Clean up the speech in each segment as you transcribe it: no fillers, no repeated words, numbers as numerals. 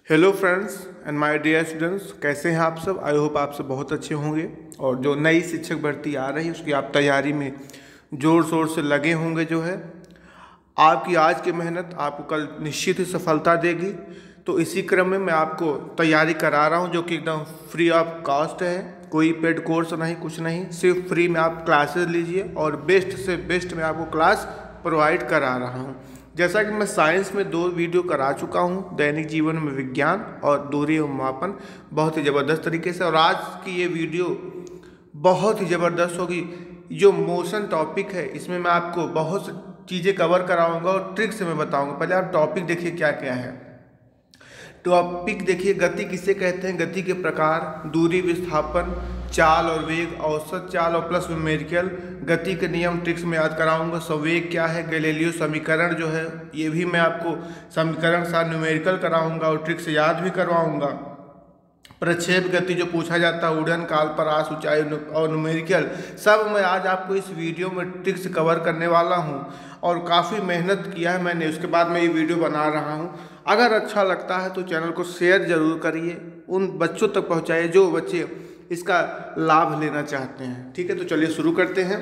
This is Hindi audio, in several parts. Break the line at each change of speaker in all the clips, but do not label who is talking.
Hello friends and my dear students, कैसे हैं आप सब। आई होप आप सब बहुत अच्छे होंगे और जो नई शिक्षक भर्ती आ रही है उसकी आप तैयारी में ज़ोर शोर से लगे होंगे। जो है आपकी आज की मेहनत आपको कल निश्चित ही सफलता देगी। तो इसी क्रम में मैं आपको तैयारी करा रहा हूं जो कि एकदम फ्री ऑफ कॉस्ट है। कोई पेड कोर्स नहीं, कुछ नहीं, सिर्फ फ्री में आप क्लासेस लीजिए और बेस्ट से बेस्ट मैं आपको क्लास प्रोवाइड करा रहा हूं। जैसा कि मैं साइंस में 2 वीडियो करा चुका हूं, दैनिक जीवन में विज्ञान और दूरी एवं मापन, बहुत ही ज़बरदस्त तरीके से। और आज की ये वीडियो बहुत ही ज़बरदस्त होगी। जो मोशन टॉपिक है इसमें मैं आपको बहुत सी चीज़ें कवर कराऊंगा और ट्रिक से मैं बताऊंगा। पहले आप टॉपिक देखिए क्या क्या है। टॉपिक देखिए, गति किसे कहते हैं, गति के प्रकार, दूरी, विस्थापन, चाल और वेग, औसत चाल और प्लस न्यूमेरिकल, गति के नियम ट्रिक्स में याद कराऊंगा। संवेग क्या है, गैलीलियो समीकरण जो है ये भी मैं आपको समीकरण साथ न्यूमेरिकल कराऊंगा और ट्रिक्स याद भी करवाऊंगा। प्रक्षेप गति जो पूछा जाता है, उड़न काल, परास, ऊंचाई और न्यूमेरिकल, सब मैं आज आपको इस वीडियो में ट्रिक्स कवर करने वाला हूं। और काफ़ी मेहनत किया है मैंने, उसके बाद मैं ये वीडियो बना रहा हूं। अगर अच्छा लगता है तो चैनल को शेयर जरूर करिए, उन बच्चों तक पहुंचाइए जो बच्चे इसका लाभ लेना चाहते हैं। ठीक है, तो चलिए शुरू करते हैं।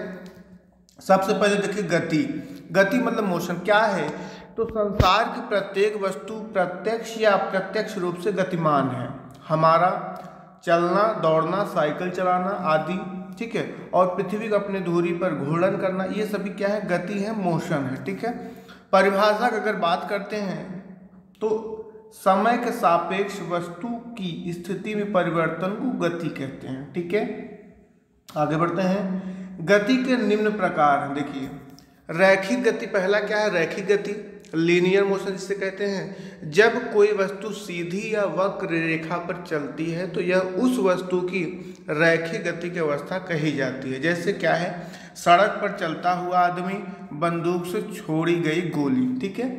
सबसे पहले देखिए गति। गति मतलब मोशन क्या है। तो संसार की प्रत्येक वस्तु प्रत्यक्ष या अप्रत्यक्ष रूप से गतिमान है। हमारा चलना, दौड़ना, साइकिल चलाना आदि, ठीक है, और पृथ्वी को अपने धुरी पर घूर्णन करना, ये सभी क्या है, गति है, मोशन है। ठीक है, परिभाषा की अगर बात करते हैं तो समय के सापेक्ष वस्तु की स्थिति में परिवर्तन को गति कहते हैं। ठीक है, आगे बढ़ते हैं। गति के निम्न प्रकार हैं। देखिए, रैखिक गति पहला क्या है, रैखिक गति, लीनियर मोशन जिसे कहते हैं। जब कोई वस्तु सीधी या वक्र रेखा पर चलती है तो यह उस वस्तु की रैखिक गति की अवस्था कही जाती है। जैसे क्या है, सड़क पर चलता हुआ आदमी, बंदूक से छोड़ी गई गोली। ठीक है,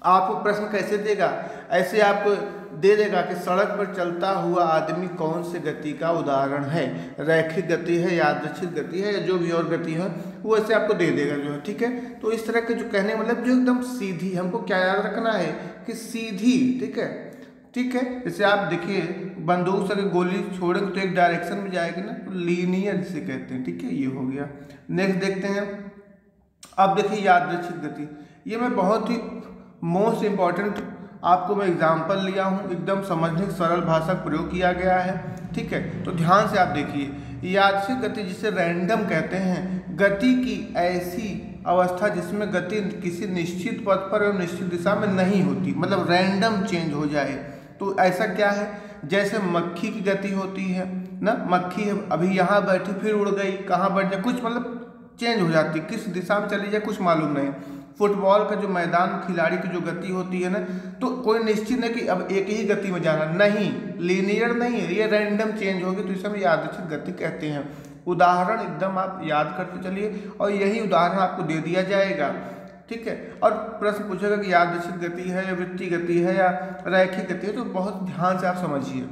आपको प्रश्न कैसे देगा, ऐसे आपको दे देगा कि सड़क पर चलता हुआ आदमी कौन से गति का उदाहरण है, रैखिक गति है, यादृच्छिक गति है, या जो भी और गति है वो ऐसे आपको दे देगा जो है। ठीक है, तो इस तरह के जो कहने मतलब जो एकदम सीधी, हमको क्या याद रखना है कि सीधी। ठीक है, ठीक है, जैसे आप देखिए बंदूक से गोली छोड़ेंगे तो एक डायरेक्शन में जाएगी ना, तो लीनियर जिसे कहते हैं। ठीक है, ये हो गया। नेक्स्ट देखते हैं। अब देखिए यादृच्छिक गति, ये मैं बहुत ही मोस्ट इम्पॉर्टेंट आपको मैं एग्जाम्पल लिया हूँ, एकदम समझने की सरल भाषा का प्रयोग किया गया है। ठीक है, तो ध्यान से आप देखिए। यादृच्छिक गति जिसे रैंडम कहते हैं, गति की ऐसी अवस्था जिसमें गति किसी निश्चित पथ पर और निश्चित दिशा में नहीं होती, मतलब रैंडम चेंज हो जाए। तो ऐसा क्या है, जैसे मक्खी की गति होती है ना, मक्खी है अभी यहाँ बैठी फिर उड़ गई, कहाँ बैठ जाए, कुछ मतलब चेंज हो जाती, किस दिशा में चली जाए कुछ मालूम नहीं। फुटबॉल का जो मैदान, खिलाड़ी की जो गति होती है ना, तो कोई निश्चित नहीं कि अब एक ही गति में जाना, नहीं, लीनियर नहीं है, ये रैंडम चेंज होगी, तो इसे हम यादृच्छिक गति कहते हैं। उदाहरण एकदम आप याद करते चलिए और यही उदाहरण आपको दे दिया जाएगा। ठीक है, और प्रश्न पूछेगा कि यादृच्छिक गति है या वृत्तीय गति है या रैखिक गति है, तो बहुत ध्यान से आप समझिए।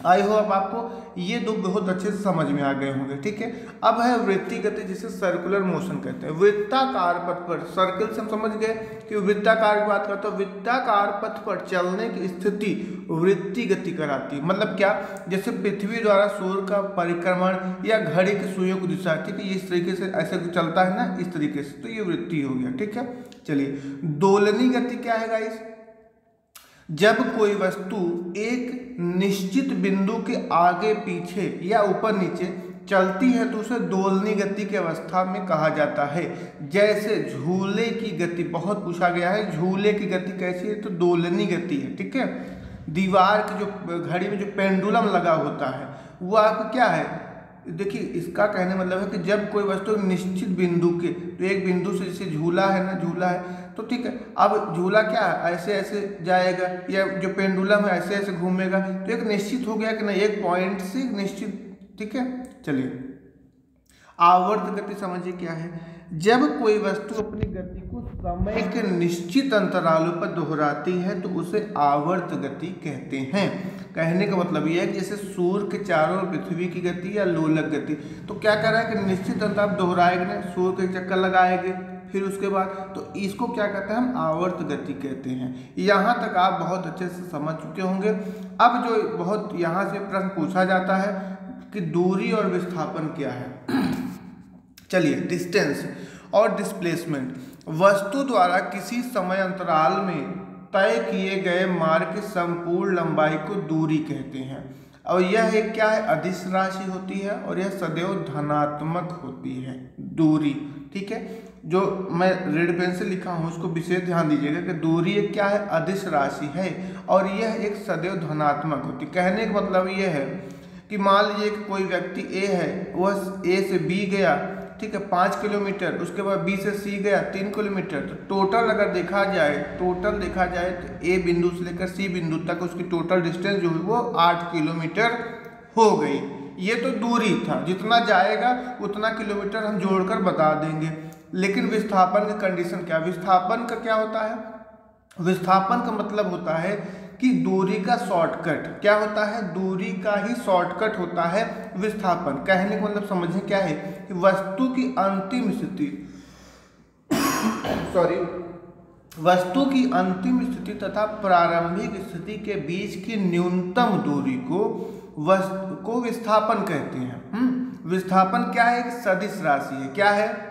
आई होप आपको ये दो बहुत अच्छे से समझ में आ गए होंगे। ठीक है, अब है वृत्तीय गति जिसे सर्कुलर मोशन कहते हैं। वृत्ताकार पथ पर, सर्कल से हम समझ गए कि वृत्ताकार की बात करते हैं, वृत्ताकार पथ पर चलने की स्थिति वृत्तीय गति कराती है। मतलब क्या, जैसे पृथ्वी द्वारा सूर्य का परिक्रमण या घड़ी की सुइयों की दिशा, ठीक है, ये इस तरीके से ऐसे चलता है ना, इस तरीके से, तो ये वृत्तीय हो गया। ठीक है, चलिए दोलनी गति क्या है गाइस, जब कोई वस्तु एक निश्चित बिंदु के आगे पीछे या ऊपर नीचे चलती है तो उसे दोलनी गति की अवस्था में कहा जाता है। जैसे झूले की गति, बहुत पूछा गया है, झूले की गति कैसी है, तो दोलनी गति है। ठीक है, दीवार की जो घड़ी में जो पेंडुलम लगा होता है वो आपका क्या है, देखिए इसका कहने मतलब है कि जब कोई वस्तु निश्चित बिंदु के, तो एक बिंदु से जैसे झूला है ना, झूला है तो ठीक है, अब झूला क्या है, ऐसे ऐसे जाएगा, या जो पेंडुलम है ऐसे ऐसे घूमेगा, तो एक निश्चित हो गया कि ना, एक पॉइंट से निश्चित। ठीक है, चलिए आवर्त गति समझिए क्या है, जब कोई वस्तु अपनी गति को समय के निश्चित अंतरालों पर दोहराती है तो उसे आवर्त गति कहते हैं। कहने का मतलब यह है कि जैसे सूर्य के चारों ओर पृथ्वी की गति या लोलक गति, तो क्या कर रहा है कि निश्चित अंतर आप दोहराएंगे ना, सूर्य के चक्कर लगाएंगे, फिर उसके बाद तो इसको क्या कहते हैं हम आवर्त गति कहते हैं। यहाँ तक आप बहुत अच्छे से समझ चुके होंगे। अब जो बहुत यहाँ से प्रश्न पूछा जाता है कि दूरी और विस्थापन क्या है। चलिए, डिस्टेंस और डिस्प्लेसमेंट वस्तु द्वारा किसी समय अंतराल में तय किए गए मार्ग की संपूर्ण लंबाई को दूरी कहते हैं। और यह एक क्या है, अदिश राशि होती है और यह सदैव धनात्मक होती है दूरी। ठीक है, जो मैं रेड पेन से लिखा हूँ उसको विशेष ध्यान दीजिएगा कि दूरी एक क्या है, अदिश राशि है और यह एक सदैव धनात्मक होती है। कहने का मतलब यह है कि मान लीजिए कि कोई व्यक्ति ए है, वह ए से बी गया, ठीक है, 5 किलोमीटर, उसके बाद बी से सी गया 3 किलोमीटर। तो टोटल अगर देखा जाए तो ए बिंदु से लेकर सी बिंदु तक उसकी टोटल डिस्टेंस जो है वो 8 किलोमीटर हो गई। ये तो दूरी था, जितना जाएगा उतना किलोमीटर हम जोड़कर बता देंगे। लेकिन विस्थापन की कंडीशन क्या, विस्थापन का क्या होता है, विस्थापन का मतलब होता है कि दूरी का शॉर्टकट। क्या होता है, दूरी का ही शॉर्टकट होता है विस्थापन। कहने का मतलब समझें क्या है कि वस्तु की अंतिम स्थिति वस्तु की अंतिम स्थिति तथा प्रारंभिक स्थिति के बीच की न्यूनतम दूरी को विस्थापन कहते हैं। विस्थापन क्या है, एक सदिश राशि है। क्या है,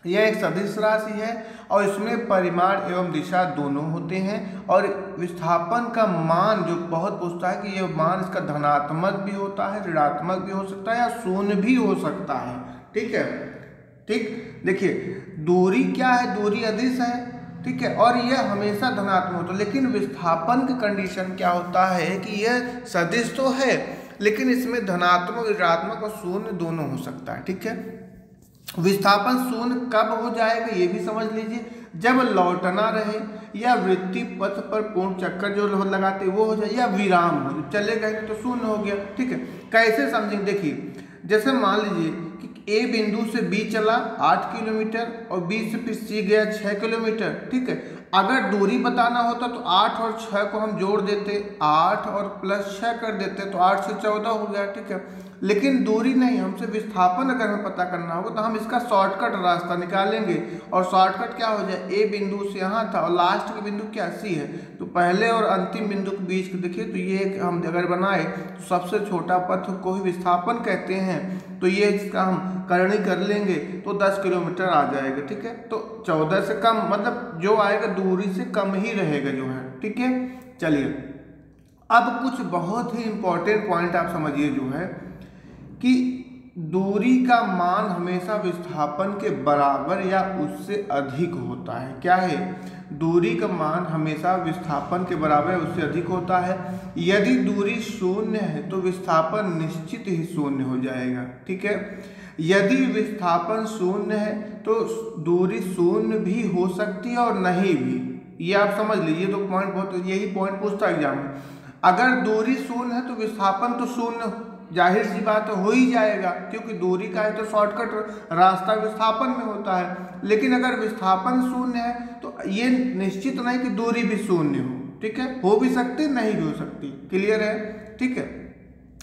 यह एक सदिश राशि है और इसमें परिमाण एवं दिशा दोनों होते हैं। और विस्थापन का मान जो बहुत पूछता है कि यह मान इसका धनात्मक भी होता है, ऋणात्मक भी हो सकता है या शून्य भी हो सकता है। ठीक है, ठीक, देखिए दूरी क्या है, दूरी अदिश है, ठीक है, और यह हमेशा धनात्मक होता है। लेकिन विस्थापन की कंडीशन क्या होता है कि यह सदिश तो है लेकिन इसमें धनात्मक, ऋणात्मक और शून्य दोनों हो सकता है। ठीक है, विस्थापन शून्य कब हो जाएगा ये भी समझ लीजिए, जब लौटना रहे या वृत्ति पथ पर पूर्ण चक्कर जो लगाते वो हो जाए या विराम हो, चले गए तो शून्य हो गया। ठीक है, कैसे समझेंगे, देखिए जैसे मान लीजिए कि ए बिंदु से बी चला 8 किलोमीटर और बी से फिर सी गया 6 किलोमीटर। ठीक है, अगर दूरी बताना होता तो 8 और 6 को हम जोड़ देते, 8 और प्लस 6 कर देते तो 8 से 14 हो गया। ठीक है, लेकिन दूरी नहीं, हमसे विस्थापन अगर हमें पता करना होगा तो हम इसका शॉर्टकट रास्ता निकालेंगे। और शॉर्टकट क्या हो जाए, ए बिंदु से यहाँ था और लास्ट के बिंदु क्या सी है, तो पहले और अंतिम बिंदु के बीच के देखिए तो ये हम अगर बनाए तो सबसे छोटा पथ को ही विस्थापन कहते हैं। तो ये इसका हम करनी कर लेंगे तो 10 किलोमीटर आ जाएगा। ठीक है, तो 14 से कम मतलब जो आएगा दूरी से कम ही रहेगा जो है। ठीक है, चलिए अब कुछ बहुत ही इंपॉर्टेंट पॉइंट आप समझिए जो है कि दूरी का मान हमेशा विस्थापन के बराबर या उससे अधिक होता है। क्या है, दूरी का मान हमेशा विस्थापन के बराबर या उससे अधिक होता है। यदि दूरी शून्य है तो विस्थापन निश्चित ही शून्य हो जाएगा। ठीक है, यदि विस्थापन शून्य है तो दूरी शून्य भी हो सकती है और नहीं भी, ये आप समझ लीजिए। तो पॉइंट बहुत, यही पॉइंट पूछता है एग्जाम में, अगर दूरी शून्य है तो विस्थापन तो शून्य, जाहिर सी बात हो ही जाएगा क्योंकि दूरी का है तो शॉर्टकट रास्ता विस्थापन में होता है। लेकिन अगर विस्थापन शून्य है तो ये निश्चित नहीं कि दूरी भी शून्य हो। ठीक है, हो भी सकती, नहीं भी हो सकती। क्लियर है, ठीक है,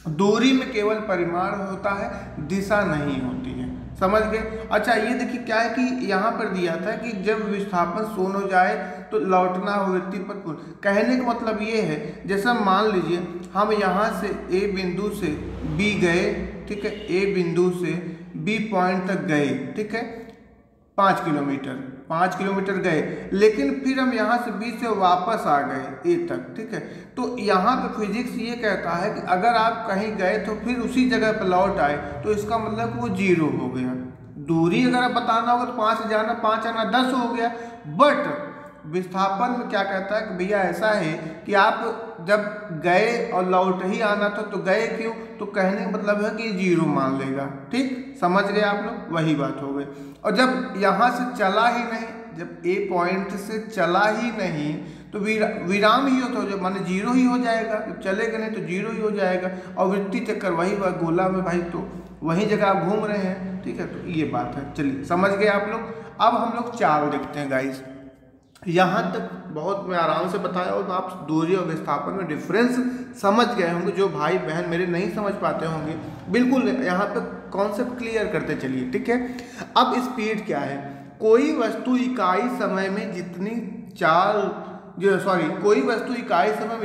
दूरी में केवल परिमाण होता है, दिशा नहीं होती है। समझ गए। अच्छा ये देखिए क्या है कि यहाँ पर दिया था कि जब विस्थापन शून्य हो जाए तो लौटना हो वृत्ति पर। कहने का मतलब ये है, जैसा मान लीजिए हम यहाँ से ए बिंदु से बी गए, ठीक है, ए बिंदु से बी पॉइंट तक गए, ठीक है, 5 किलोमीटर गए, लेकिन फिर हम यहाँ से बी से वापस आ गए ए तक। ठीक है, तो यहाँ पे फिजिक्स ये कहता है कि अगर आप कहीं गए तो फिर उसी जगह पर लौट आए तो इसका मतलब वो 0 हो गया। दूरी अगर आप बताना होगा तो 5 जाना 5 आना 10 हो गया। बट विस्थापन में क्या कहता है कि भैया ऐसा है कि आप जब गए और लौट ही आना था तो गए क्यों, तो कहने का मतलब है कि 0 मान लेगा। ठीक, समझ गए आप लोग, वही बात हो गई। और जब यहाँ से चला ही नहीं, जब ए पॉइंट से चला ही नहीं तो विराम ही होता है, जब माने 0 ही हो जाएगा। जब चलेगा नहीं तो 0 ही हो जाएगा। और वृत्ति चक्कर वही गोला में भाई, तो वही जगह आप घूम रहे हैं। ठीक है, तो ये बात है। चलिए समझ गए आप लोग। अब हम लोग चाल देखते हैं गाइस। यहाँ तक बहुत मैं आराम से बताया और आप दूरी और विस्थापन में डिफरेंस समझ गए होंगे। जो भाई बहन मेरे नहीं समझ पाते होंगे, बिल्कुल यहाँ पे कॉन्सेप्ट क्लियर करते चलिए। ठीक है, अब स्पीड क्या है, कोई वस्तु इकाई समय में जितनी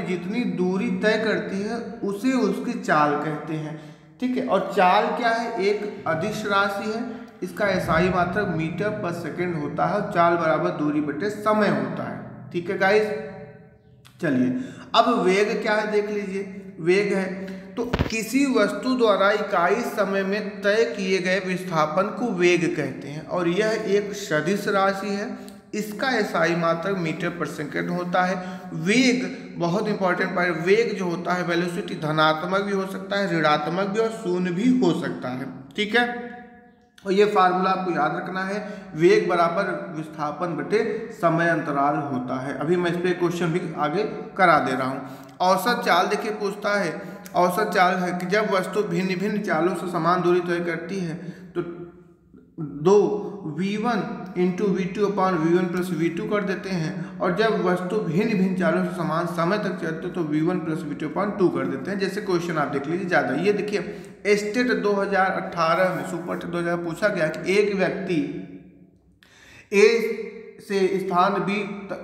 जितनी दूरी तय करती है उसे उसकी चाल कहते हैं। ठीक है, और चाल क्या है? एक अदिश राशि है, इसका SI मात्रक मीटर पर सेकंड होता है, चाल बराबर दूरी बटे समय होता है। ठीक है गाइस, चलिए अब वेग क्या है देख लीजिए। वेग है तो किसी वस्तु द्वारा इकाई समय में तय किए गए विस्थापन को वेग कहते हैं, और यह एक सदिश राशि है, इसका SI मात्रक मीटर पर सेकंड होता है। वेग बहुत इंपॉर्टेंट पॉइंट, वेग जो होता है वेलोसिटी धनात्मक भी हो सकता है, ऋणात्मक भी और शून्य भी हो सकता है। ठीक है, और ये फार्मूला आपको याद रखना है, वेग बराबर विस्थापन बटे समय अंतराल होता है। अभी मैं इस पर क्वेश्चन भी आगे करा दे रहा हूँ। औसत चाल देखिए पूछता है, औसत चाल है कि जब वस्तु भिन्न भिन्न चालों से समान दूरी तय करती है तो 2v1 × v2/v1 + v2 कर देते हैं, और जब वस्तु भिन्न भिन्न चालों से समान समय तक चलते तो v1 + v2/2 कर देते हैं। जैसे क्वेश्चन आप देख लीजिए ज़्यादा, ये देखिए स्टेट 2018 में सुपर टेट 2000 पूछा गया कि एक व्यक्ति ए से स्थान B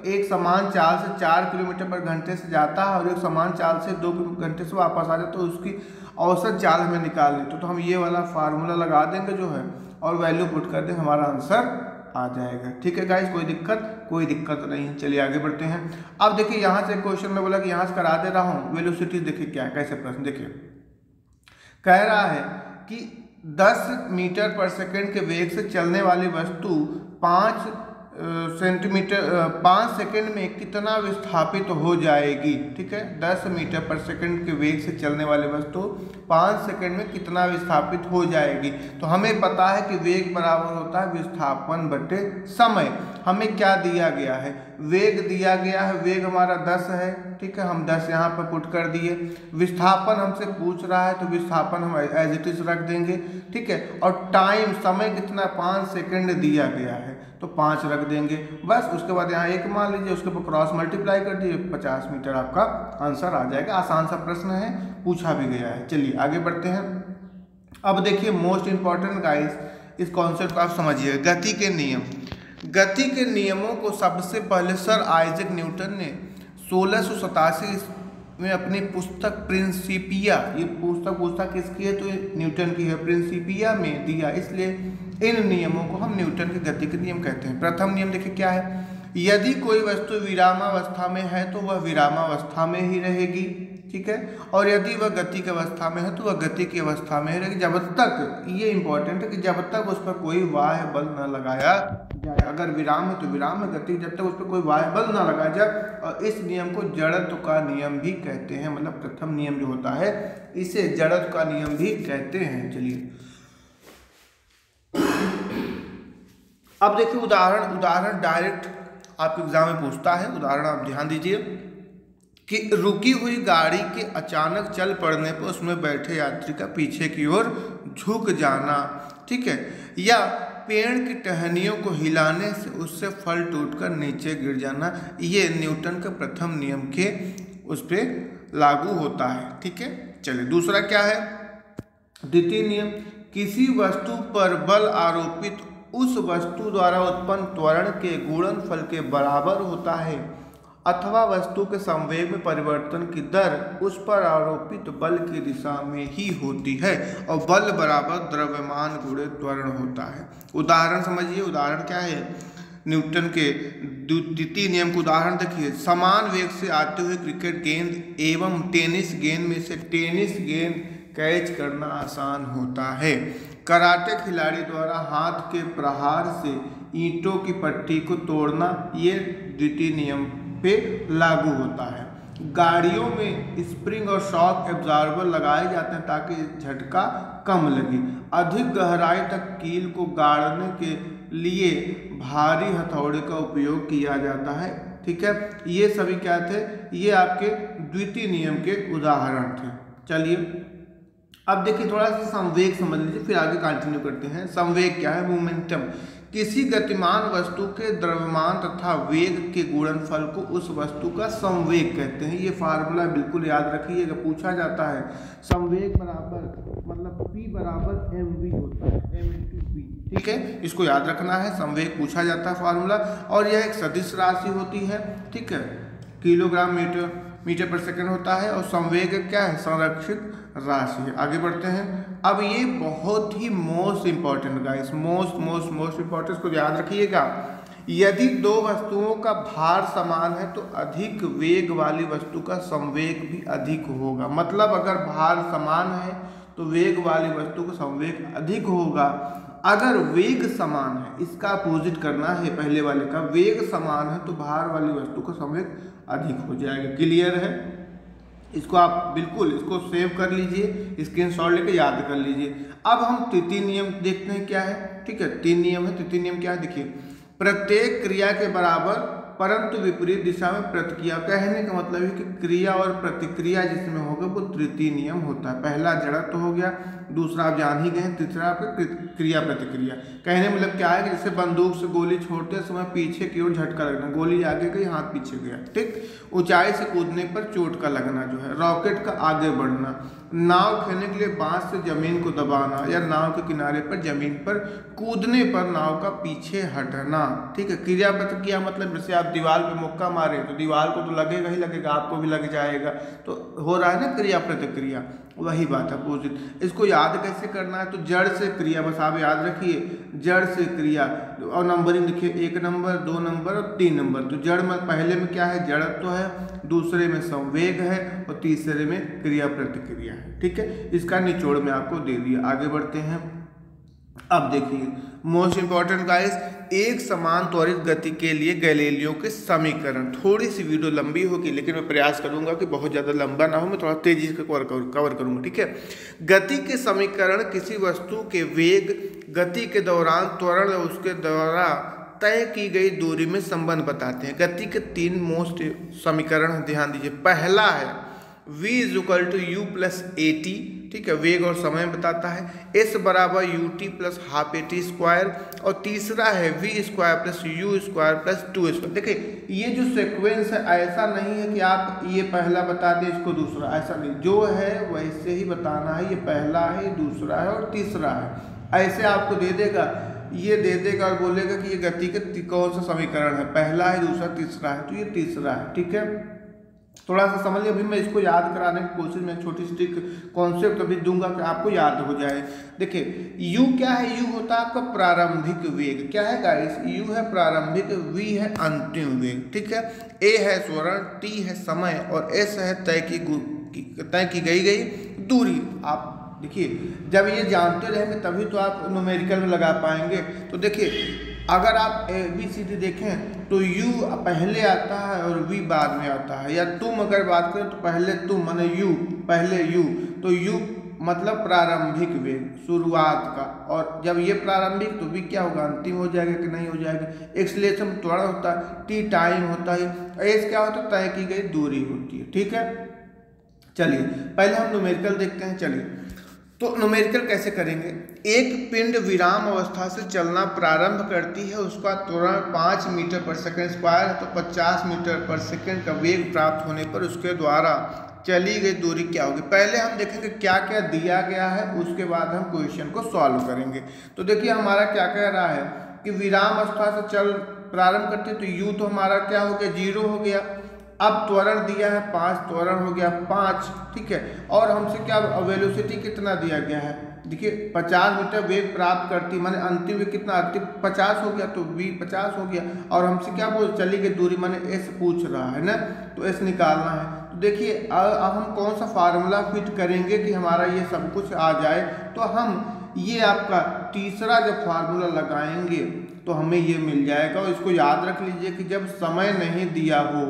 एक समान चाल से 4 किलोमीटर पर घंटे से जाता है और एक समान चाल से 2 घंटे से वापस आ जाता है, तो उसकी औसत चाल हमें निकालनी, तो हम ये वाला फार्मूला लगा देंगे जो है और वैल्यू पुट कर देंगे, हमारा आंसर आ जाएगा। ठीक है गाइस, कोई दिक्कत नहीं है। चलिए आगे बढ़ते हैं। अब देखिए यहाँ से क्वेश्चन में बोला कि यहाँ से करा दे रहा हूँ वेलोसिटी, देखिए क्या कैसे प्रश्न देखिए, कह रहा है कि 10 मीटर पर सेकंड के वेग से चलने वाली वस्तु 5 सेकंड में कितना विस्थापित हो जाएगी। ठीक है, 10 मीटर पर सेकंड के वेग से चलने वाली वस्तु 5 सेकंड में कितना विस्थापित हो जाएगी। तो हमें पता है कि वेग बराबर होता है विस्थापन बटे समय। हमें क्या दिया गया है? वेग दिया गया है, वेग हमारा 10 है। ठीक है, हम 10 यहाँ पर पुट कर दिए। विस्थापन हमसे पूछ रहा है तो विस्थापन हम एज इट इज रख देंगे। ठीक है, और टाइम समय कितना 5 सेकंड दिया गया है तो 5 रख देंगे बस। उसके बाद यहाँ 1 मान लीजिए, उसके ऊपर क्रॉस मल्टीप्लाई कर दिए, 50 मीटर आपका आंसर आ जाएगा। आसान सा प्रश्न है, पूछा भी गया है। चलिए आगे बढ़ते हैं। अब देखिए मोस्ट इंपॉर्टेंट गाइस, इस कॉन्सेप्ट को आप समझिए, गति के नियम। गति के नियमों को सबसे पहले सर आइजैक न्यूटन ने 1687 में अपनी पुस्तक प्रिंसिपिया, ये पुस्तक किसकी है तो न्यूटन की है, प्रिंसिपिया में दिया। इसलिए इन नियमों को हम न्यूटन के गति के नियम कहते हैं। प्रथम नियम देखिए क्या है, यदि कोई वस्तु विरामावस्था में है तो वह विरामावस्था में ही रहेगी। ठीक है, और यदि वह गति की अवस्था में है तो वह गति की अवस्था में ही रहेगी, जब तक, ये इंपॉर्टेंट है कि जब तक उस पर कोई बाह्य बल न लगाया जाए। अगर विराम है तो विराम है गति, जब तक उस पर कोई बाह्य बल न लगाया जाए। और इस नियम को जड़त्व का नियम भी कहते हैं, मतलब प्रथम नियम जो होता है इसे जड़त्व का नियम भी कहते हैं। चलिए अब देखिए उदाहरण डायरेक्ट आप एग्जाम में पूछता है। उदाहरण आप ध्यान दीजिए कि रुकी हुई गाड़ी के अचानक चल पड़ने पर उसमें बैठे यात्री का पीछे की ओर झुक जाना। ठीक है, या पेड़ की टहनियों को हिलाने से उससे फल टूटकर नीचे गिर जाना, ये न्यूटन के प्रथम नियम के उस पर लागू होता है। ठीक है, चलिए दूसरा क्या है, द्वितीय नियम, किसी वस्तु पर बल आरोपित उस वस्तु द्वारा उत्पन्न त्वरण के गुणनफल के बराबर होता है, अथवा वस्तु के संवेग में परिवर्तन की दर उस पर आरोपित बल की दिशा में ही होती है, और बल बराबर द्रव्यमान गुणे त्वरण होता है। उदाहरण समझिए, उदाहरण क्या है, न्यूटन के द्वितीय नियम का उदाहरण देखिए, समान वेग से आते हुए क्रिकेट गेंद एवं टेनिस गेंद में से टेनिस गेंद कैच करना आसान होता है। कराटे खिलाड़ी द्वारा हाथ के प्रहार से ईंटों की पट्टी को तोड़ना, ये द्वितीय नियम पे लागू होता है। गाड़ियों में स्प्रिंग और शॉक एब्जॉर्बर लगाए जाते हैं ताकि झटका कम लगे। अधिक गहराई तक कील को गाड़ने के लिए भारी हथौड़े का उपयोग किया जाता है। ठीक है, ये सभी क्या थे, ये आपके द्वितीय नियम के उदाहरण थे। चलिए अब देखिए थोड़ा सा संवेग समझ लीजिए, फिर आगे कंटिन्यू करते हैं। संवेग क्या है, मोमेंटम। किसी गतिमान वस्तु के द्रव्यमान तथा वेग के गुणनफल को उस वस्तु का संवेग कहते हैं। ये फार्मूला बिल्कुल याद रखिएगा, पूछा जाता है। संवेग बराबर मतलब P बराबर mv होता है, m/v, ठीक है, इसको याद रखना है। संवेग पूछा जाता है फार्मूला, और यह एक सदिश राशि होती है, ठीक है, किलोग्राम मीटर पर सेकंड होता है, और संवेग क्या है, संरक्षित राशि है। आगे बढ़ते हैं। अब ये बहुत ही most important guys, most important, इसको याद रखिएगा। यदि दो वस्तुओं का भार समान है तो अधिक वेग वाली वस्तु का संवेग भी अधिक होगा। मतलब अगर भार समान है तो वेग वाली वस्तु का संवेग अधिक होगा। अगर वेग समान है, इसका अपोजिट करना है पहले वाले का, वेग समान है तो भार वाली वस्तु का संवेग अधिक हो जाएगा। क्लियर है? इसको आप बिल्कुल इसको सेव कर लीजिए, स्क्रीनशॉट लेके याद कर लीजिए। अब हम तृतीय नियम देखते हैं क्या है, ठीक है, 3 नियम है। तृतीय नियम क्या है, देखिए, प्रत्येक क्रिया के बराबर परंतु विपरीत दिशा में प्रतिक्रिया। कहने का मतलब है कि क्रिया और प्रतिक्रिया जिसमें होगा वो तृतीय नियम होता है। पहला जड़त्व हो गया, दूसरा आप जान ही गए, तीसरा आपका क्रिया प्रतिक्रिया। कहने मतलब क्या है कि जैसे बंदूक से गोली छोड़ते समय पीछे की ओर झटका लगना, गोली आगे गई हाथ पीछे गया, ठीक। ऊंचाई से कूदने पर चोट का लगना जो है, रॉकेट का आगे बढ़ना, नाव खेलने के लिए बांस से जमीन को दबाना, या नाव के किनारे पर जमीन पर कूदने पर नाव का पीछे हटना, ठीक है। क्रिया प्रतिक्रिया मतलब जैसे आप दीवार पे मुक्का मारे तो दीवार को तो लगेगा ही लगेगा, आपको भी लग जाएगा, तो हो रहा है ना क्रिया प्रतिक्रिया, वही बात है अपोजिट। इसको याद कैसे करना है, तो जड़ से क्रिया, बस आप याद रखिए जड़ से क्रिया, और नंबरिंग लिखिए 1 नंबर 2 नंबर और 3 नंबर। तो जड़ में पहले में क्या है, जड़त्व है, दूसरे में संवेग है, और तीसरे में क्रिया प्रतिक्रिया है, ठीक है। इसका निचोड़ में आपको दे दिया। आगे बढ़ते हैं। अब देखिए मोस्ट इंपॉर्टेंट गाइस, एक समान त्वरित गति के लिए गैलीलियो के समीकरण। थोड़ी सी वीडियो लंबी होगी लेकिन मैं प्रयास करूंगा कि बहुत ज़्यादा लंबा ना हो, मैं थोड़ा तेजी से कवर करूंगा, ठीक है। गति के समीकरण किसी वस्तु के वेग, गति के दौरान त्वरण और उसके द्वारा तय की गई दूरी में संबंध बताते हैं। गति के 3 मोस्ट समीकरण ध्यान दीजिए। पहला है v = u + at, ठीक है, वेग और समय बताता है। s बराबर ut + ½ at², और तीसरा है v² + u² + 2²। देखिए ये जो सीक्वेंस है ऐसा नहीं है कि आप ये पहला बता दें इसको दूसरा, ऐसा नहीं, जो है वैसे ही बताना है। ये पहला है, ये दूसरा है और तीसरा है, ऐसे आपको दे देगा, ये दे देगा और बोलेगा कि ये गति के कौन सा समीकरण है, पहला है, दूसरा, तीसरा है, तो ये तीसरा है, ठीक है। थोड़ा सा समझ लिया। अभी मैं इसको याद कराने की कोशिश में छोटी सी कॉन्सेप्ट अभी दूंगा कि आपको याद हो जाए। देखिए u क्या है, u होता है आपका प्रारंभिक वेग, क्या है गाइस, u है प्रारंभिक, v है अंतिम वेग, ठीक है। a है त्वरण, t है समय, और s है तय की गई दूरी। आप देखिए जब ये जानते रहेंगे तभी तो आप न्यूमेरिकल में लगा पाएंगे। तो देखिए अगर आप ABCD देखें तो U पहले आता है और V बाद में आता है, या तुम अगर बात करें तो पहले तुम माने U, पहले U, तो U मतलब प्रारंभिक वेग, शुरुआत का, और जब ये प्रारंभिक तो V क्या होगा, अंतिम हो जाएगा कि नहीं हो जाएगा। एक्सीलरेशन त्वरण होता है, T टाइम होता है, S क्या होता है, तय की गई दूरी होती है, ठीक है। चलिए पहले हम न्यूमेरिकल देखते हैं। चलिए तो न्यूमेरिकल कैसे करेंगे। एक पिंड विराम अवस्था से चलना प्रारंभ करती है, उसका त्वरण 5 मीटर/सेकंड² है, तो 50 मीटर/सेकंड का वेग प्राप्त होने पर उसके द्वारा चली गई दूरी क्या होगी। पहले हम देखेंगे क्या क्या दिया गया है, उसके बाद हम क्वेश्चन को सॉल्व करेंगे। तो देखिए हमारा क्या कह रहा है कि विराम अवस्था से चल प्रारंभ करते हैं, तो u तो हमारा क्या हो गया, 0 हो गया। अब त्वरण दिया है 5, त्वरण हो गया 5, ठीक है। और हमसे क्या वेलोसिटी कितना दिया गया है, देखिए 50 मीटर वेग प्राप्त करती, माने अंतिम वेग कितना, अंतिम 50 हो गया, तो v 50 हो गया। और हमसे क्या बोल चली गई दूरी, माने s पूछ रहा है ना, तो s निकालना है। तो देखिए अब हम कौन सा फार्मूला फिट करेंगे कि हमारा ये सब कुछ आ जाए। तो हम ये आपका तीसरा जब फार्मूला लगाएंगे तो हमें ये मिल जाएगा। और इसको याद रख लीजिए कि जब समय नहीं दिया हो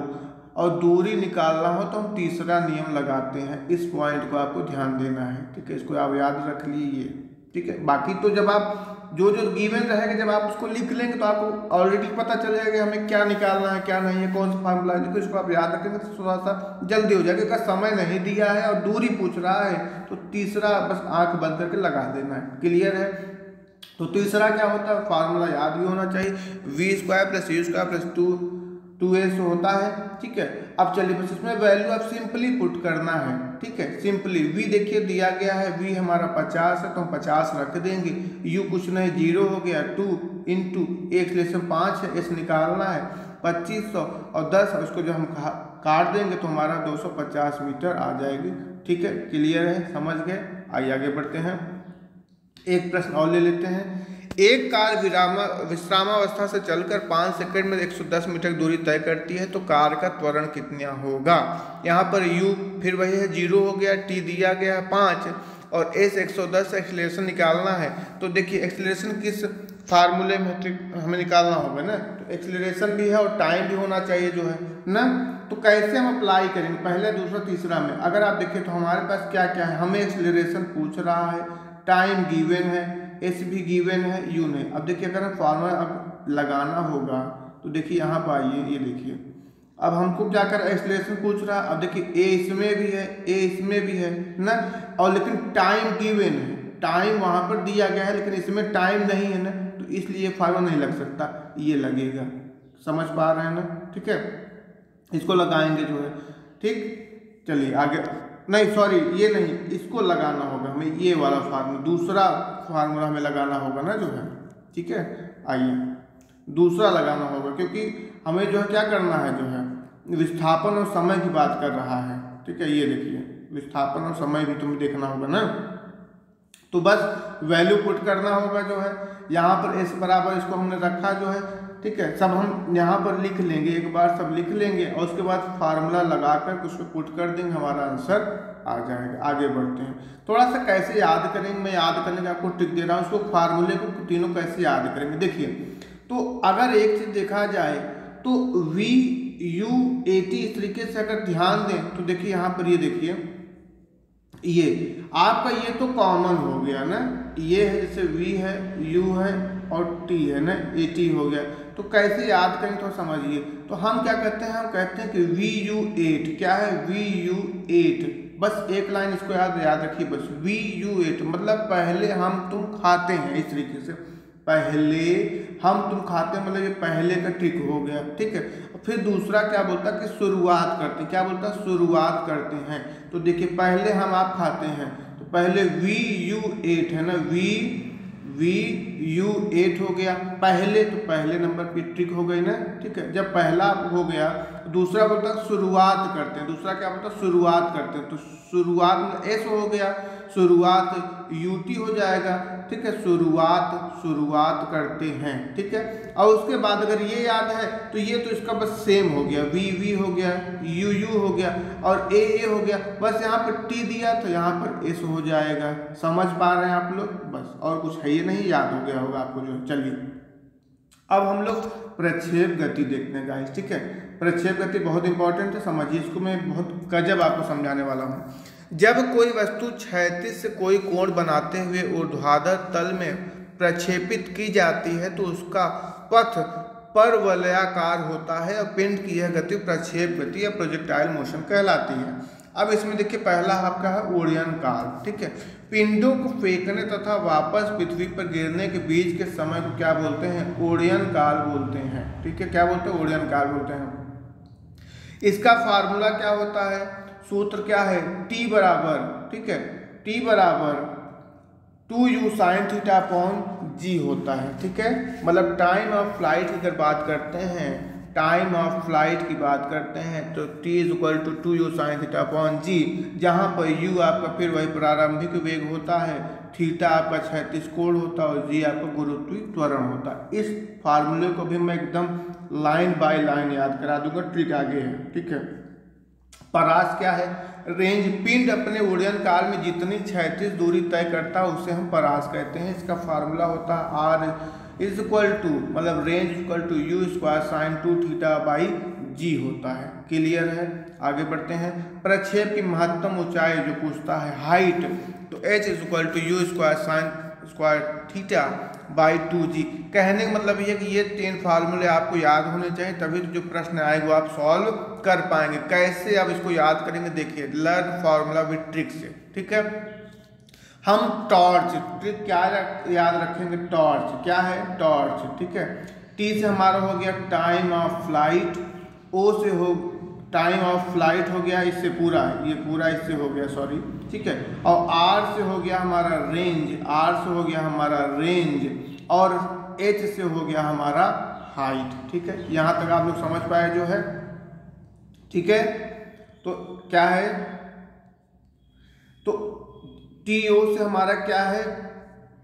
और दूरी निकालना हो तो हम तीसरा नियम लगाते हैं। इस पॉइंट को आपको ध्यान देना है, ठीक है, इसको आप याद रख लीजिए, ठीक है। बाकी तो जब आप जो गिवन रहेगा जब आप उसको लिख लेंगे तो आपको ऑलरेडी पता चल जाएगा कि हमें क्या निकालना है क्या नहीं है, कौन सा फार्मूला है। इसको आप याद रखेंगे तो थोड़ा सा जल्दी हो जाएगा। अगर समय नहीं दिया है और दूरी पूछ रहा है तो तीसरा बस आंख बंद करके लगा देना है। क्लियर है। तो तीसरा क्या होता है, फार्मूला याद भी होना चाहिए, v² + u² + 2s होता है। ठीक है, अब चलिए बस इसमें वैल्यू आप सिंपली पुट करना है। ठीक है, सिंपली v देखिए दिया गया है, v हमारा 50 है तो हम 50 रख देंगे, u कुछ नहीं 0 हो गया, 2 इंटू एक्सलेशन 5 है, s निकालना है 2500 और 10, उसको जब हम काट देंगे तो हमारा 250 मीटर आ जाएगी। ठीक है, क्लियर है, समझ गए। आइए आगे बढ़ते हैं, एक प्रश्न और ले लेते हैं। एक कार विश्रामावस्था से चलकर 5 सेकंड में 110 मीटर दूरी तय करती है तो कार का त्वरण कितना होगा। यहाँ पर u फिर वही है 0 हो गया, t दिया गया है 5 और s 110 एक्सीलरेशन निकालना है। तो देखिए एक्सीलरेशन किस फार्मूले में हमें निकालना होगा ना, तो एक्सीलरेशन भी है और टाइम भी होना चाहिए जो है ना। तो कैसे हम अप्लाई करेंगे, पहले दूसरा तीसरा में अगर आप देखें तो हमारे पास क्या क्या है, हमें एक्सीलरेशन पूछ रहा है, टाइम गिवन है, एस भी गिवन है, यू नहीं। अब देखिए अगर हम फार्मूला अब लगाना होगा तो देखिए यहाँ पर आइए, ये देखिए अब हमको क्या कर एक्सीलरेशन पूछ रहा है। अब देखिए ए इसमें भी है, ए इसमें भी है ना, और लेकिन टाइम गिवन है, टाइम वहाँ पर दिया गया है लेकिन इसमें टाइम नहीं है ना, तो इसलिए फार्मूला नहीं लग सकता, ये लगेगा। समझ पा रहे हैं ना। ठीक है, इसको लगाएंगे जो है। ठीक, चलिए आगे, नहीं सॉरी ये नहीं, इसको लगाना होगा हमें, ये वाला फार्मूला, दूसरा फार्मूला हमें लगाना होगा ना जो है। ठीक है, आइए दूसरा लगाना होगा, क्योंकि हमें जो है क्या करना है जो है, विस्थापन और समय की बात कर रहा है। ठीक है, ये देखिए विस्थापन और समय भी तुम्हें देखना होगा ना, तो बस वैल्यू पुट करना होगा जो है। यहाँ पर s बराबर इसको हमने रखा जो है। ठीक है, सब हम यहाँ पर लिख लेंगे, एक बार सब लिख लेंगे और उसके बाद फार्मूला लगाकर उसको पुट कर देंगे, हमारा आंसर आ जाएगा। आगे बढ़ते हैं, थोड़ा सा कैसे याद करेंगे, मैं याद करने का आपको ट्रिक दे रहा हूँ, उसको फार्मूले को तीनों कैसे याद करेंगे। देखिए, तो अगर एक चीज देखा जाए तो v u a t इस तरीके से अगर ध्यान दें तो देखिए यहाँ पर ये देखिए, ये आपका ये तो कॉमन हो गया ना, ये है जैसे v है, u है और t है ना, a t हो गया। तो कैसे याद करें तो समझिए, तो हम क्या कहते हैं, हम कहते हैं कि VU8 क्या है, VU8, बस एक लाइन इसको याद रखिए बस, VU8 मतलब पहले हम तुम खाते हैं, इस तरीके से पहले हम तुम खाते हैं, मतलब ये पहले का ट्रिक हो गया। ठीक है, फिर दूसरा क्या बोलता है कि शुरुआत करते हैं, क्या बोलता है, शुरुआत करते हैं। तो देखिए पहले हम आप खाते हैं तो पहले VU8 है ना, VU8 हो गया पहले, तो पहले नंबर की ट्रिक हो गई ना। ठीक है, जब पहला हो गया दूसरा बोलता है शुरुआत करते हैं, दूसरा क्या बोलता है, शुरुआत करते हैं, तो शुरुआत S हो गया, शुरुआत UT हो जाएगा। ठीक है, शुरुआत करते हैं। ठीक है, और उसके बाद अगर ये याद है तो ये तो इसका बस सेम हो गया, VV हो गया, UU हो गया और AA हो गया, बस यहाँ पर T दिया तो यहाँ पर S हो जाएगा। समझ पा रहे हैं आप लोग, बस और कुछ है ये नहीं, याद हो गया होगा आपको जो। चलिए अब हम लोग प्रक्षेप गति देखते हैं गाइस। ठीक है, प्रक्षेप गति बहुत इंपॉर्टेंट है, समझिए इसको, मैं बहुत गजब आपको समझाने वाला हूँ। जब कोई वस्तु क्षैतिज से कोई कोण बनाते हुए ऊर्ध्वाधर तल में प्रक्षेपित की जाती है तो उसका पथ परवलयाकार होता है और पिंड की यह गति प्रक्षेप गति या प्रोजेक्टाइल मोशन कहलाती है। अब इसमें देखिए पहला आपका है ओरियन काल। ठीक है, पिंडों को फेंकने तथा वापस पृथ्वी पर गिरने के बीच के समय को क्या बोलते हैं, ओरियन काल बोलते हैं। ठीक है, क्या बोलते हैं, ओरियन काल बोलते हैं। इसका फार्मूला क्या होता है, सूत्र क्या है, T बराबर, ठीक है, T बराबर 2u sin theta upon g होता है। ठीक है, मतलब टाइम ऑफ फ्लाइट की अगर बात करते हैं, टाइम ऑफ फ्लाइट की बात करते हैं तो t is equal to 2u sin theta upon g, जहाँ पर u आपका फिर वही प्रारंभिक वेग होता है, थीटा आपका क्षैतिज कोण होता है और g आपका गुरुत्वीय त्वरण होता है। इस फार्मूले को भी मैं एकदम लाइन बाय लाइन याद करा दूंगा, ट्रिक आगे है। ठीक है, परास क्या है, रेंज, पिंड अपने ओरियन काल में जितनी क्षैतिज दूरी तय करता है उसे हम परास कहते हैं। इसका फार्मूला होता है R इज इक्वल टू, मतलब range equal to u square sine 2 theta by g होता है। क्लियर है, आगे बढ़ते हैं। प्रक्षेप की महत्तम ऊंचाई जो पूछता है, हाइट, तो h is equal to u square sine square theta by 2g। कहने का मतलब ये कि ये 3 फार्मूले आपको याद होने चाहिए, तभी तो जो प्रश्न आएगा वो आप सॉल्व कर पाएंगे। कैसे आप इसको याद करेंगे, देखिए लर्न फार्मूला विद ट्रिक से। ठीक है, हम टॉर्च, ट्रिक क्या याद रखेंगे, टॉर्च क्या है, टॉर्च, ठीक है। टी से हमारा हो गया टाइम ऑफ फ्लाइट, ओ से हो टाइम ऑफ फ्लाइट हो गया, इससे पूरा, ये पूरा इससे हो गया, सॉरी, ठीक है। और आर से हो गया हमारा रेंज, आर से हो गया हमारा रेंज, और एच से हो गया हमारा हाइट, ठीक है। यहाँ तक आप लोग समझ पाए जो है, ठीक है। तो क्या है, तो टी ओ से हमारा क्या है,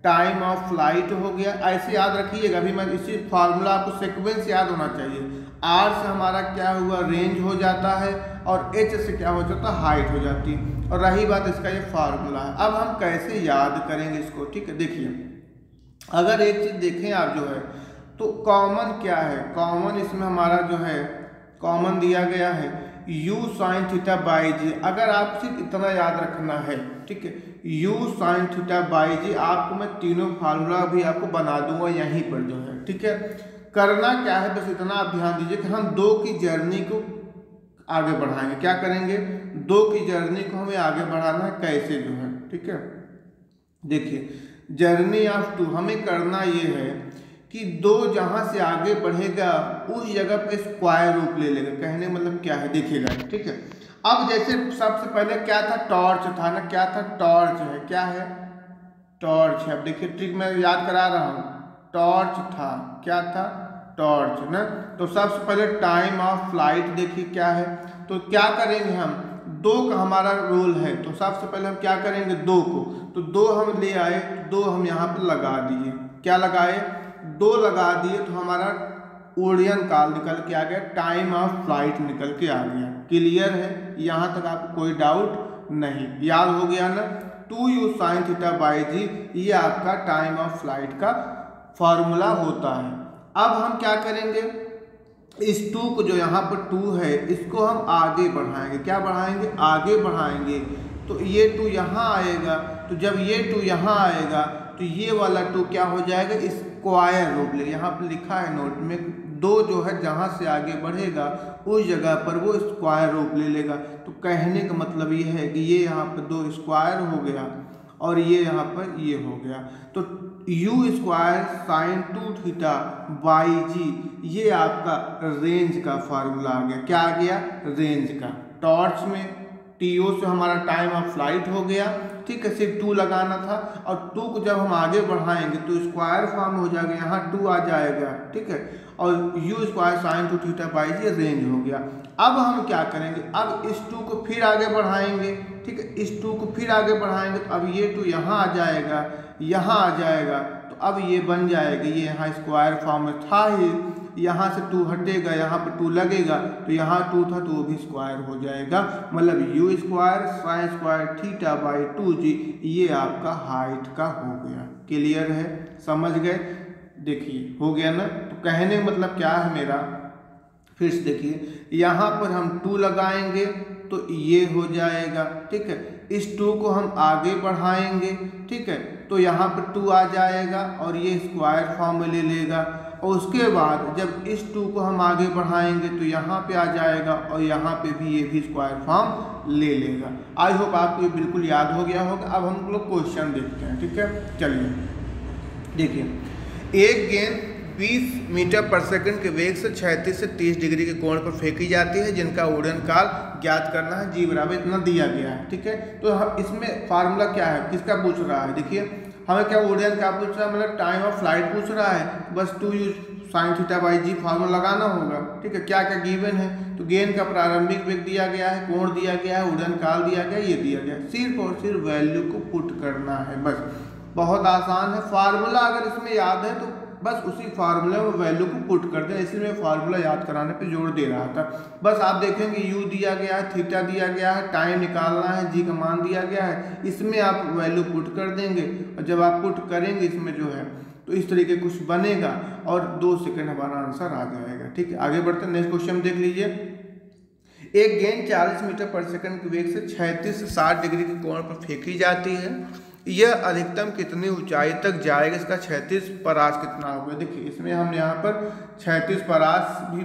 टाइम ऑफ फ्लाइट हो गया। ऐसे याद रखिएगा, अभी मैं इसी फार्मूला, आपको सीक्वेंस याद होना चाहिए। आर से हमारा क्या हुआ, रेंज हो जाता है, और एच से क्या हो जाता है, हाइट हो जाती है। और रही बात इसका ये फार्मूला है। अब हम कैसे याद करेंगे इसको, ठीक है। देखिए, अगर एक चीज देखें आप जो है, तो कॉमन क्या है, कॉमन इसमें हमारा जो है कॉमन दिया गया है u साइन थीटा बाई जी। अगर आप सिर्फ इतना याद रखना है, ठीक है, u साइन थीटा बाई जी, आपको मैं तीनों फार्मूला भी आपको बना दूंगा यहीं पर जो है, ठीक है। करना क्या है, बस इतना आप ध्यान दीजिए कि हम दो की जर्नी को आगे बढ़ाएंगे। क्या करेंगे, दो की जर्नी को हमें आगे बढ़ाना है, कैसे जो है, ठीक है। देखिए, जर्नी ऑफ टू हमें करना ये है कि दो जहां से आगे बढ़ेगा उस जगह पे स्क्वायर रूप ले लेगा। कहने मतलब क्या है, देखिएगा, ठीक है। अब जैसे सबसे पहले क्या था, टॉर्च था ना, क्या था, टॉर्च है, क्या है, टॉर्च है। अब देखिए, ट्रिक मैं याद करा रहा हूँ, टॉर्च था, क्या था, टॉर्च ना। तो सबसे पहले टाइम ऑफ फ्लाइट देखिए क्या है, तो क्या करेंगे हम, दो का हमारा रोल है, तो सबसे पहले हम क्या करेंगे, दो को, तो दो हम ले आए, दो हम यहाँ पर लगा दिए, क्या लगाए, दो लगा दिए, तो हमारा ओरियन काल निकल के आ गया, टाइम ऑफ फ्लाइट निकल के आ गया। क्लियर है, यहाँ तक आपको कोई डाउट नहीं, याद हो गया ना। 2u sine theta by g, ये आपका टाइम ऑफ फ्लाइट का फॉर्मूला होता है। अब हम क्या करेंगे, इस 2 को, जो यहाँ पर 2 है, इसको हम आगे बढ़ाएंगे। क्या बढ़ाएंगे, आगे बढ़ाएंगे। तो ये 2 यहाँ आएगा, तो जब ये 2 यहाँ आएगा तो ये वाला 2 क्या हो जाएगा, स्क्वायर रूप ले। यहाँ पर लिखा है नोट में, दो जो है जहाँ से आगे बढ़ेगा उस जगह पर वो स्क्वायर रूप ले लेगा। तो कहने का मतलब ये है कि ये यहाँ पर 2 स्क्वायर हो गया, और ये यहाँ पर ये हो गया। तो u square sine 2 theta by g, ये आपका रेंज का फार्मूला आ गया। क्या आ गया, रेंज का। टॉर्च में टीओ से हमारा टाइम ऑफ फ्लाइट हो गया, ठीक है, सिर्फ 2 लगाना था, और 2 को जब हम आगे बढ़ाएंगे तो स्क्वायर फॉर्म हो जाएगा, यहाँ 2 आ जाएगा, ठीक है, और u square sine 2 theta by G range हो गया। अब हम क्या करेंगे, अब इस 2 को फिर आगे बढ़ाएंगे, ठीक है, इस 2 को फिर आगे बढ़ाएंगे, तो अब ये 2 यहाँ आ जाएगा, यहाँ आ जाएगा, तो अब ये बन जाएगा, ये यहाँ स्क्वायर फॉर्म में था ही, यहाँ से 2 हटेगा, यहाँ पर 2 लगेगा, तो यहाँ 2 था तो वो भी स्क्वायर हो जाएगा। मतलब u square sine square theta by 2g, ये आपका हाइट का हो गया। क्लियर है, समझ गए, देखिए हो गया ना। तो कहने का मतलब क्या है मेरा, फिर से देखिए, यहाँ पर हम 2 लगाएंगे तो ये हो जाएगा, ठीक है, इस 2 को हम आगे बढ़ाएंगे, ठीक है, तो यहाँ पर 2 आ जाएगा और ये स्क्वायर फॉर्म में ले लेगा, और उसके बाद जब इस 2 को हम आगे बढ़ाएंगे तो यहाँ पे आ जाएगा, और यहाँ पे भी ये भी स्क्वायर फॉर्म ले लेगा। आई होप आपको ये बिल्कुल याद हो गया होगा। अब हम लोग क्वेश्चन देखते हैं, ठीक है। चलिए देखिए, एक गेंद 20 मीटर पर सेकंड के वेग से 36 से 30 डिग्री के कोण पर फेंकी जाती है, जिनका उड़न काल ज्ञात करना है, जी बराबर इतना दिया गया है, ठीक है। तो हम इसमें फार्मूला क्या है, किसका पूछ रहा है, देखिए हमें क्या उड़न क्या पूछ रहा है, मतलब टाइम ऑफ फ्लाइट पूछ रहा है, बस 2u sine theta by G formula लगाना होगा, ठीक है। क्या क्या गिवन है, तो गेंद का प्रारंभिक वेग दिया गया है, कोण दिया गया है, उड़न काल दिया गया, ये दिया गया, सिर्फ और सिर्फ वैल्यू को पुट करना है, बस बहुत आसान है। फार्मूला अगर इसमें याद है तो बस उसी फार्मूले में वैल्यू को पुट कर दें, इसलिए मैं फार्मूला याद कराने पे जोर दे रहा था। बस आप देखेंगे u दिया गया है, थीटा दिया गया है, टाइम निकालना है, g का मान दिया गया है, इसमें आप वैल्यू पुट कर देंगे, और जब आप पुट करेंगे इसमें जो है तो इस तरीके कुछ बनेगा, और 2 सेकंड हमारा आंसर आ जाएगा, ठीक है। आगे बढ़ते हैं, नेक्स्ट क्वेश्चन देख लीजिए। एक गेंद 40 मीटर पर सेकंड के वेग से 36 से 60 डिग्री के कोण पर फेंकी जाती है, यह अधिकतम कितनी ऊंचाई तक जाएगा, इसका 36 परास कितना होगा। देखिए इसमें हमने यहाँ पर 36 परास भी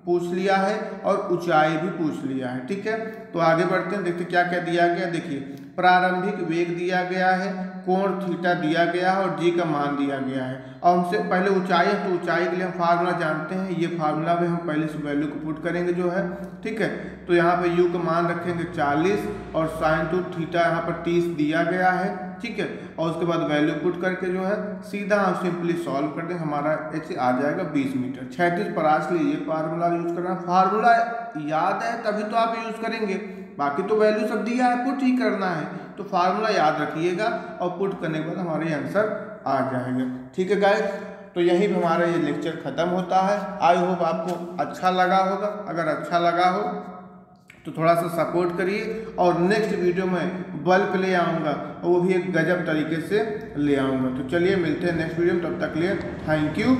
पूछ लिया है और ऊंचाई भी पूछ लिया है, ठीक है। तो आगे बढ़ते हैं, देखते क्या क्या दिया गया। देखिए प्रारंभिक वेग दिया गया है, कोण थीटा दिया गया है और जी का मान दिया गया है। और हमसे पहले ऊंचाई है, तो ऊंचाई के लिए हम फार्मूला जानते हैं, ये फार्मूला में हम पहले इस वैल्यू को पुट करेंगे जो है, ठीक है। तो यहाँ पे u का मान रखेंगे 40 और sin2 थीटा यहाँ पर 30 दिया गया है, ठीक है। और उसके बाद वैल्यू पुट करके जो है सीधा हम सिंपली सॉल्व कर देंगे, हमारा h आ जाएगा 20 मीटर। 36 परास के लिए ये फार्मूला यूज करना, फार्मूला याद है तभी तो आप यूज करेंगे, बाकी तो वैल्यू सब दिया है, पुट ही करना है। तो फार्मूला याद रखिएगा और पुट करने के बाद हमारे आंसर आ जाएगा, ठीक है गाइस। तो यहीं पे हमारा ये लेक्चर ख़त्म होता है। आई होप आपको अच्छा लगा होगा, अगर अच्छा लगा हो तो थोड़ा सा सपोर्ट करिए और नेक्स्ट वीडियो में बल्ब ले आऊँगा, वो भी एक गजब तरीके से ले आऊँगा। तो चलिए मिलते हैं नेक्स्ट वीडियो में, तब तक लिए थैंक यू।